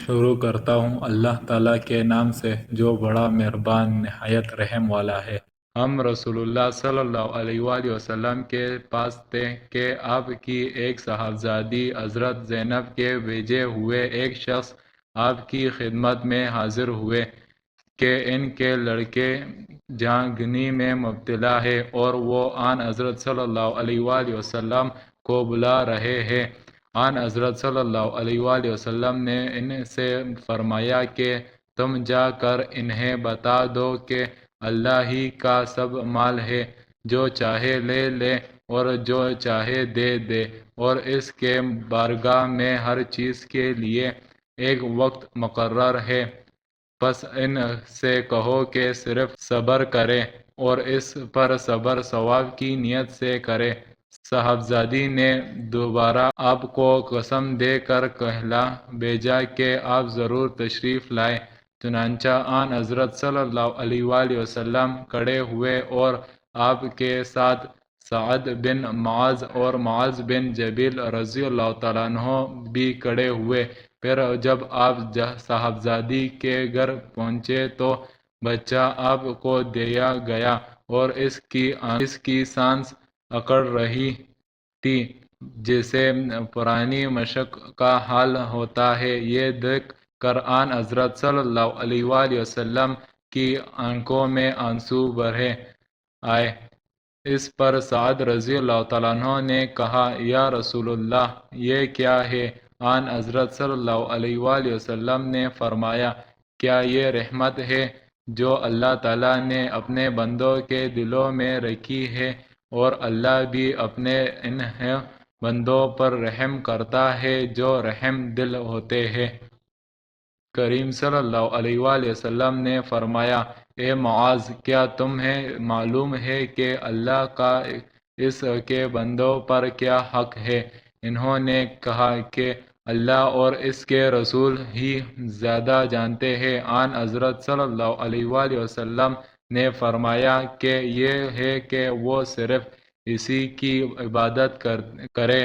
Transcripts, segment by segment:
شروع کرتا ہوں اللہ تعالیٰ کے نام سے جو بڑا مہربان نہایت رحم والا ہے۔ ہم رسول اللہ صلی اللہ علیہ وآلہ وسلم کے پاس تھے کہ آپ کی ایک صاحبزادی حضرت زینب کے بھیجے ہوئے ایک شخص آپ کی خدمت میں حاضر ہوئے کہ ان کے لڑکے جہانگنی میں مبتلا ہے اور وہ آن حضرت صلی اللہ علیہ وآلہ وسلم کو بلا رہے ہیں۔ آن حضرت صلی اللہ علیہ وآلہ وسلم نے ان سے فرمایا کہ تم جا کر انہیں بتا دو کہ اللہ ہی کا سب مال ہے، جو چاہے لے لے اور جو چاہے دے دے، اور اس کے بارگاہ میں ہر چیز کے لیے ایک وقت مقرر ہے۔ پس ان سے کہو کہ صرف صبر کرے اور اس پر صبر ثواب کی نیت سے کرے۔ صاحبزادی نے دوبارہ آپ کو قسم دے کر کہلا بھیجا کہ آپ ضرور تشریف لائیں۔ چنانچہ آن حضرت صلی اللہ علیہ وآلہ وسلم کھڑے ہوئے اور آپ کے ساتھ سعد بن معاذ اور معاذ بن جبل رضی اللہ تعالیٰ عنہ بھی کھڑے ہوئے۔ پھر جب آپ صاحبزادی کے گھر پہنچے تو بچہ آپ کو دیا گیا اور اس کی سانس اکڑ رہی تھی جیسے پرانی مشق کا حال ہوتا ہے۔ یہ دیکھ کر آن حضرت صلی اللہ علیہ وآلہ وسلم کی آنکھوں میں آنسو بہہ آئے۔ اس پر سعد رضی اللہ تعالیٰ عنہ نے کہا یا رسول اللہ یہ کیا ہے؟ آن حضرت صلی اللہ علیہ وآلہ وسلم نے فرمایا کیا یہ رحمت ہے جو اللہ تعالیٰ نے اپنے بندوں کے دلوں میں رکھی ہے، اور اللہ بھی اپنے ان بندوں پر رحم کرتا ہے جو رحم دل ہوتے ہیں۔ کریم صلی اللہ علیہ وآلہ وسلم نے فرمایا اے معاذ کیا تمہیں معلوم ہے کہ اللہ کا اس کے بندوں پر کیا حق ہے؟ انہوں نے کہا کہ اللہ اور اس کے رسول ہی زیادہ جانتے ہیں۔ آن حضرت صلی اللہ علیہ وآلہ وسلم نے فرمایا کہ یہ ہے کہ وہ صرف اسی کی عبادت کرے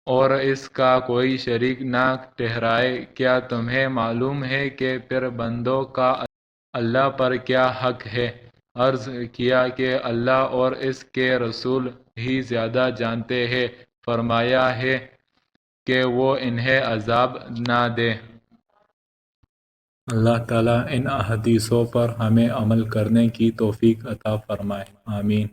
اور اس کا کوئی شریک نہ ٹھہرائے۔ کیا تمہیں معلوم ہے کہ پھر بندوں کا اللہ پر کیا حق ہے؟ عرض کیا کہ اللہ اور اس کے رسول ہی زیادہ جانتے ہیں۔ فرمایا ہے کہ وہ انہیں عذاب نہ دے۔ اللہ تعالیٰ ان احادیثوں پر ہمیں عمل کرنے کی توفیق عطا فرمائے، آمین۔